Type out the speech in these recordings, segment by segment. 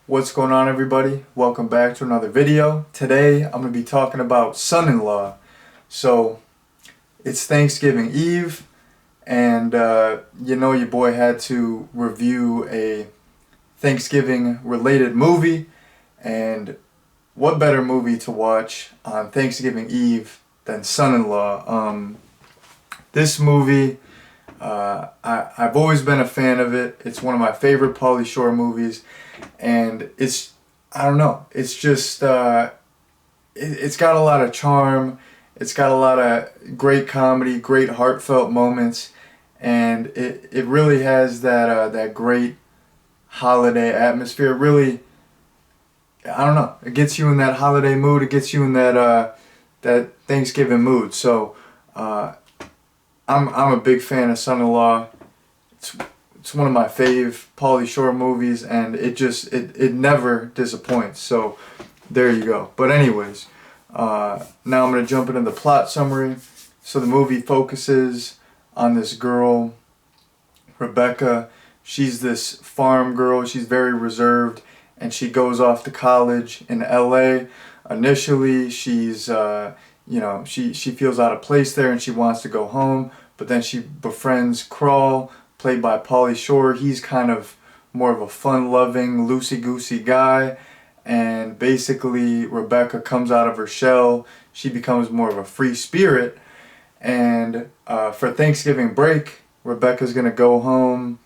What's going on, everybody? Welcome back to another video. Today I'm going to be talking about Son-in-Law. So it's Thanksgiving Eve, and your boy had to review a Thanksgiving related movie, and what better movie to watch on Thanksgiving Eve than Son-in-Law? This movie, I've always been a fan of it. It's one of my favorite Pauly Shore movies, and I don't know, it's just, it's got a lot of charm, it's got a lot of great comedy, great heartfelt moments, and it really has that great holiday atmosphere. It really, I don't know, it gets you in that holiday mood, it gets you in that Thanksgiving mood. So, I'm a big fan of Son-in-Law. It's one of my fave Pauly Shore movies, and it never disappoints. So there you go. But anyways, now I'm gonna jump into the plot summary. So the movie focuses on this girl, Rebecca. She's this farm girl. She's very reserved, and she goes off to college in LA. Initially, she's she feels out of place there and she wants to go home, but then she befriends Crawl, played by Pauly Shore. He's kind of more of a fun-loving, loosey-goosey guy, and basically Rebecca comes out of her shell. She becomes more of a free spirit, and for Thanksgiving break, Rebecca's gonna go home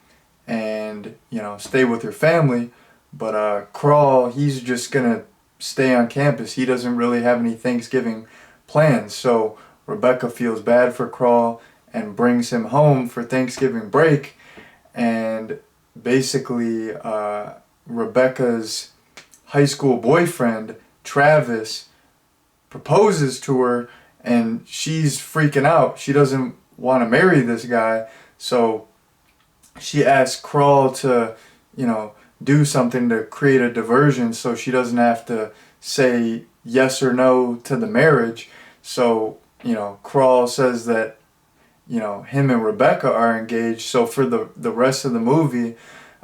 and stay with her family, but Crawl, he's just gonna stay on campus. He doesn't really have any Thanksgiving plans, so Rebecca feels bad for Crawl and brings him home for Thanksgiving break, and basically Rebecca's high school boyfriend, Travis, proposes to her, and she's freaking out. She doesn't want to marry this guy, so she asks Crawl to, do something to create a diversion so she doesn't have to say yes or no to the marriage. So, Crawl says that, him and Rebecca are engaged. So for the rest of the movie,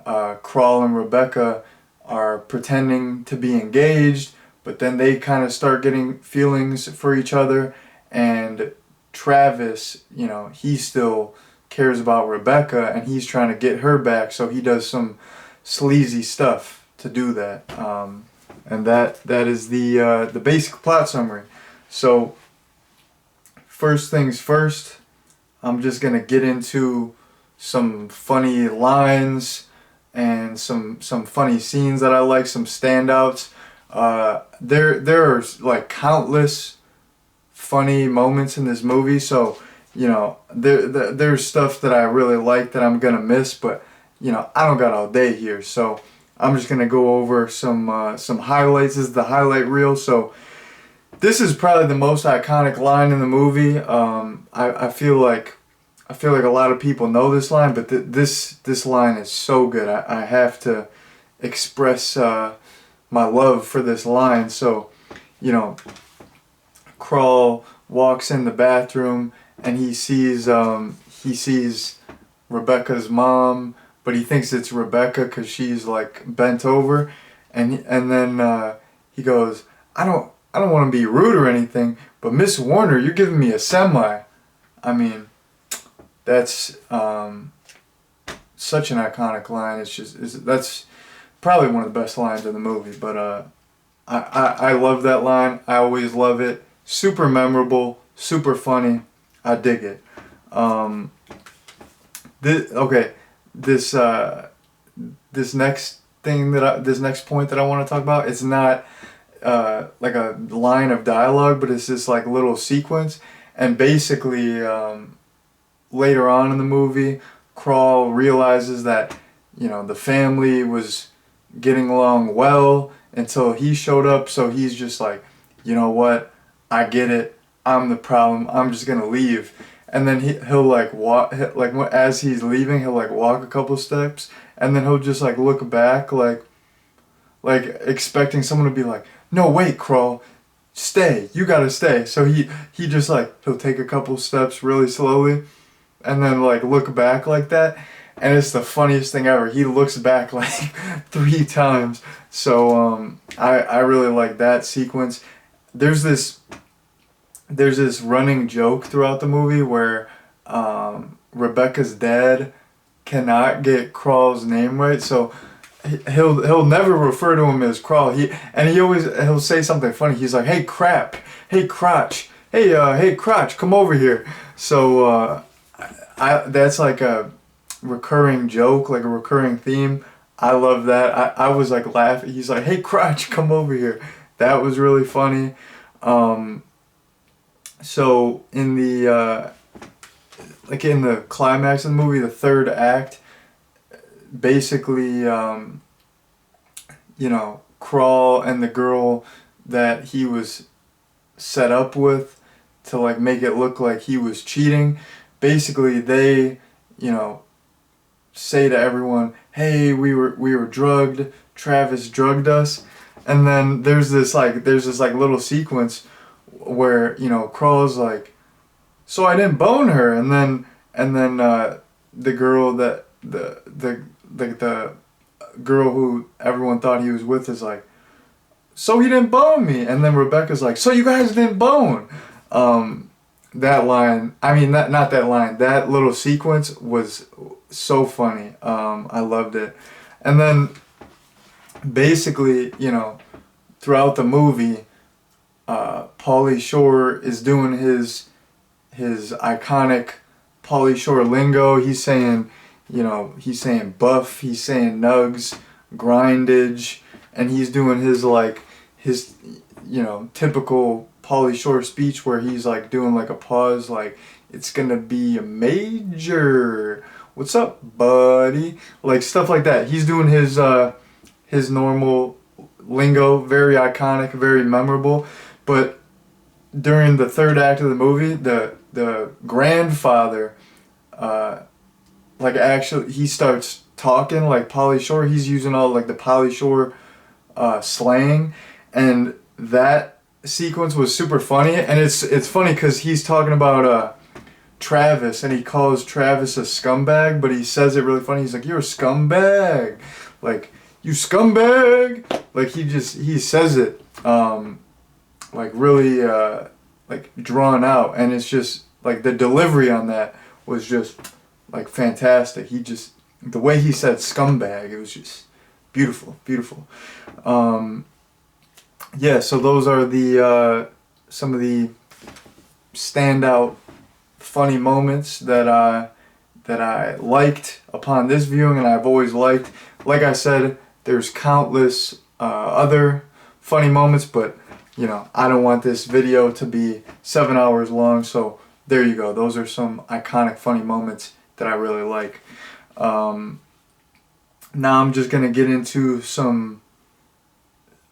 Crawl and Rebecca are pretending to be engaged, but then they kind of start getting feelings for each other, and Travis, he still cares about Rebecca, and he's trying to get her back, so he does some sleazy stuff to do that. And that is the basic plot summary. So first things first, I'm just gonna get into some funny lines and some funny scenes that I like, some standouts. There are like countless funny moments in this movie, so there's stuff that I really like that I'm gonna miss, but I don't got all day here, so I'm just gonna go over some highlights. This is the highlight reel. So this is probably the most iconic line in the movie. I feel like a lot of people know this line, but this line is so good. I have to express my love for this line. So, Crawl walks in the bathroom and he sees Rebecca's mom, but he thinks it's Rebecca because she's like bent over, and then he goes, I don't want to be rude or anything, but Miss Warner, you're giving me a semi. I mean, that's such an iconic line. That's probably one of the best lines in the movie. But I love that line. I always love it. Super memorable, super funny. I dig it. This next point that I want to talk about, it's not like a line of dialogue, but it's this like little sequence, and basically later on in the movie, Crawl realizes that the family was getting along well until he showed up, so he's just like, you know what, I get it, I'm the problem, I'm just gonna leave. And then he'll like walk, like as he's leaving, he'll like walk a couple steps, and then he'll just like look back, like expecting someone to be like, no, wait, Crawl, stay, you gotta stay. So he just like, he'll take a couple steps really slowly, and then like look back like that, and it's the funniest thing ever. He looks back like 3 times. So I really like that sequence. There's this running joke throughout the movie where Rebecca's dad cannot get Crawl's name right, so he'll never refer to him as Crawl. He'll say something funny. He's like, "Hey crap, hey crotch, hey crotch, come over here." So that's like a recurring joke, like a recurring theme. I love that. I was like laughing. He's like, "Hey crotch, come over here." That was really funny. So in the in the climax of the movie, the third act, basically, Crawl and the girl that he was set up with to like make it look like he was cheating, basically they, say to everyone, "Hey, we were drugged. Travis drugged us." And then there's this little sequence where Crawl's like, "So I didn't bone her," and then the girl that the girl who everyone thought he was with is like, "So he didn't bone me," and then Rebecca's like, "So you guys didn't bone." That line, not that line, that little sequence was so funny. I loved it. And then basically, throughout the movie, Pauly Shore is doing his iconic Pauly Shore lingo. He's saying buff, he's saying nugs, grindage, and he's doing his typical Pauly Shore speech where he's like doing like a pause, like, "It's gonna be a major. What's up, buddy?" Like stuff like that. He's doing his normal lingo, very iconic, very memorable. But during the third act of the movie, the grandfather, actually he starts talking like Pauly Shore. He's using all like the Pauly Shore slang, and that sequence was super funny. And it's funny because he's talking about Travis, and he calls Travis a scumbag, but he says it really funny. He's like, "You're a scumbag, like, you scumbag." Like he says it like really like drawn out, and it's just like the delivery on that was just like fantastic. The way he said scumbag, it was just beautiful. Yeah, so those are the some of the standout funny moments that I liked upon this viewing, and I've always liked. Like I said, there's countless other funny moments, but I don't want this video to be 7 hours long, so there you go. Those are some iconic funny moments that I really like. Now I'm just gonna get into some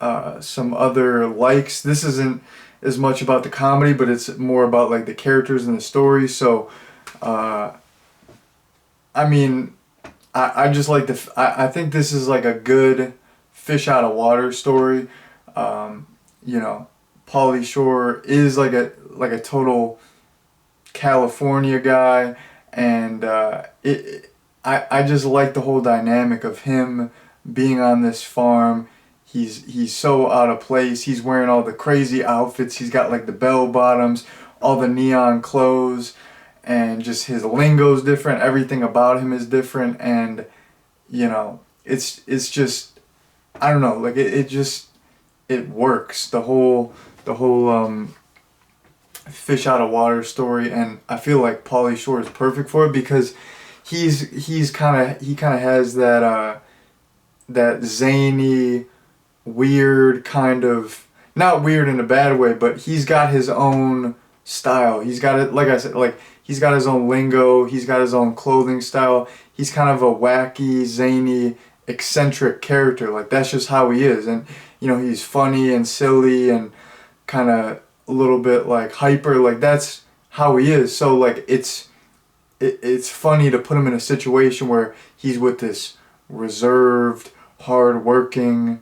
other likes. This isn't as much about the comedy, but it's more about like the characters and the story. So I just like I think this is like a good fish out of water story. Pauly Shore is like a total California guy, and I just like the whole dynamic of him being on this farm. He's so out of place. He's wearing all the crazy outfits. He's got like the bell bottoms, all the neon clothes, and just his lingo's different. Everything about him is different, and it's just, I don't know, like it works. The whole fish out of water story, and I feel like Pauly Shore is perfect for it because he kind of has that zany, weird kind of, not weird in a bad way, but he's got his own style. He's got it, like I said, like he's got his own lingo. He's got his own clothing style. He's kind of a wacky, zany, eccentric character. Like that's just how he is, and he's funny and silly and kind of a little bit like hyper. Like that's how he is. So like it's funny to put him in a situation where he's with this reserved, hard-working,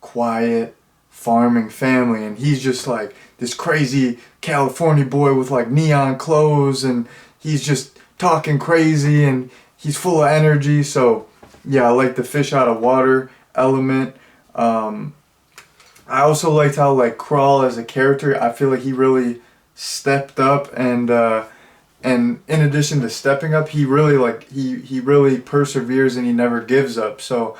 quiet farming family, and he's just like this crazy California boy with like neon clothes, and he's just talking crazy and he's full of energy. So yeah, I like the fish out of water element. I also liked how like Crawl as a character, I feel like he really stepped up and in addition to stepping up, he really like he really perseveres and he never gives up. So,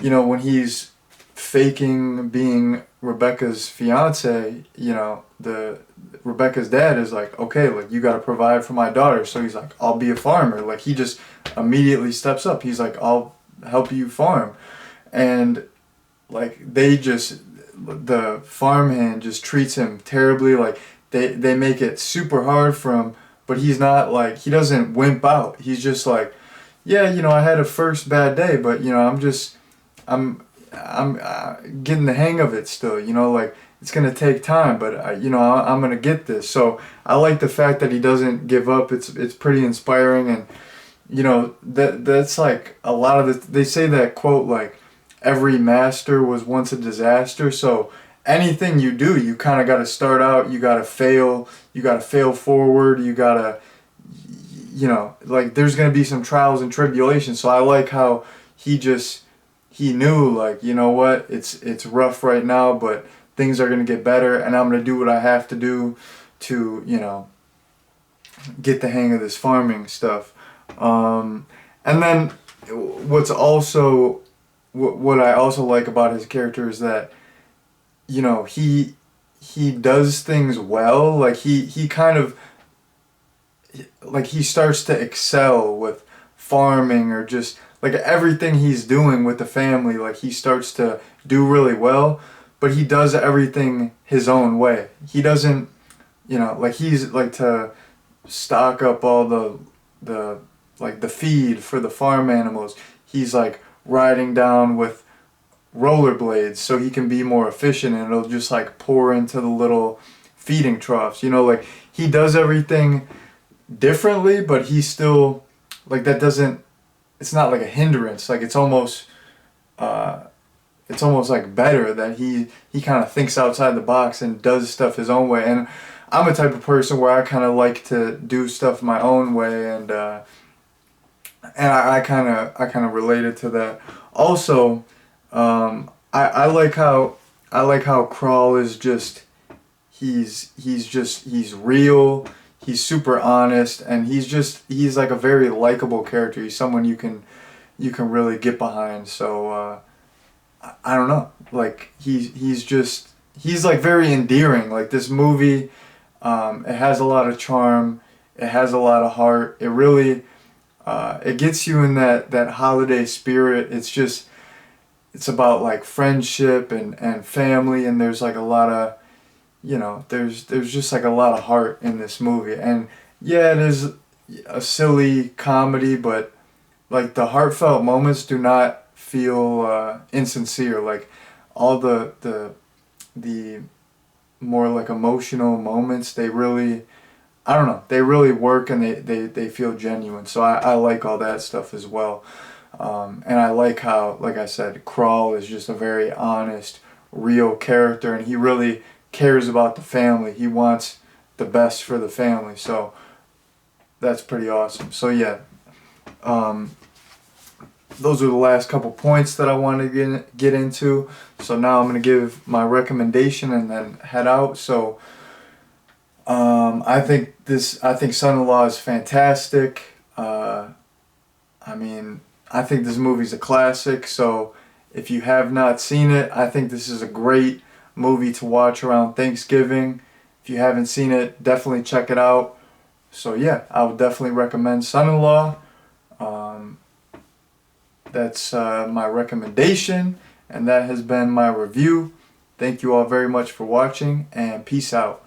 you know, when he's faking being Rebecca's fiance, you know, the Rebecca's dad is like, okay, like you got to provide for my daughter. So he's like, I'll be a farmer. Like he just immediately steps up. He's like, I'll help you farm. And like they just, the farmhand just treats him terribly. Like they make it super hard for him, but he's not like, he doesn't wimp out. He's just like, yeah, you know, I had a first bad day, but you know, I'm getting the hang of it still, you know, like it's gonna take time, but you know, I'm gonna get this. So I like the fact that he doesn't give up. It's pretty inspiring, and you know that's like a lot of the, they say that quote like every master was once a disaster. So anything you do, you kind of got to start out, you got to fail, forward, you got to, you know, like there's gonna be some trials and tribulations. So I like how he knew like, you know what, it's rough right now, but things are going to get better and I'm going to do what I have to do to, you know, get the hang of this farming stuff. And then what's also what I also like about his character is that, you know, he does things well. Like he kind of like he starts to excel with farming or just like everything he's doing with the family, like he starts to do really well, but he does everything his own way. He doesn't, you know, like he's like to stock up all the like the feed for the farm animals. He's like riding down with rollerblades so he can be more efficient and it'll just like pour into the little feeding troughs. You know, like he does everything differently, but he still like that doesn't, it's not like a hindrance. Like it's almost like better that he kind of thinks outside the box and does stuff his own way. And I'm a type of person where I kind of like to do stuff my own way, and I kind of related to that. Also, I like how Crawl is just he's real. He's super honest, and he's like a very likable character. He's someone you can really get behind. So I don't know, like he's like very endearing. Like this movie, it has a lot of charm. It has a lot of heart. It really it gets you in that holiday spirit. It's about like friendship and family, and there's like a lot of, you know, there's just like a lot of heart in this movie. And yeah, it is a silly comedy, but like the heartfelt moments do not feel insincere. Like all the more like emotional moments, they really, I don't know, they really work, and they feel genuine. So I like all that stuff as well. And I like how, like I said, Crawl is just a very honest, real character, and he really cares about the family. He wants the best for the family. So that's pretty awesome. So yeah, those are the last couple points that I wanted to get into. So now I'm going to give my recommendation and then head out. So I think Son-in-Law is fantastic. I mean, I think this movie's a classic. So if you have not seen it, I think this is a great movie to watch around Thanksgiving. If you haven't seen it, definitely check it out. So yeah, I would definitely recommend Son-in-Law. That's my recommendation, and that has been my review. Thank you all very much for watching, and peace out.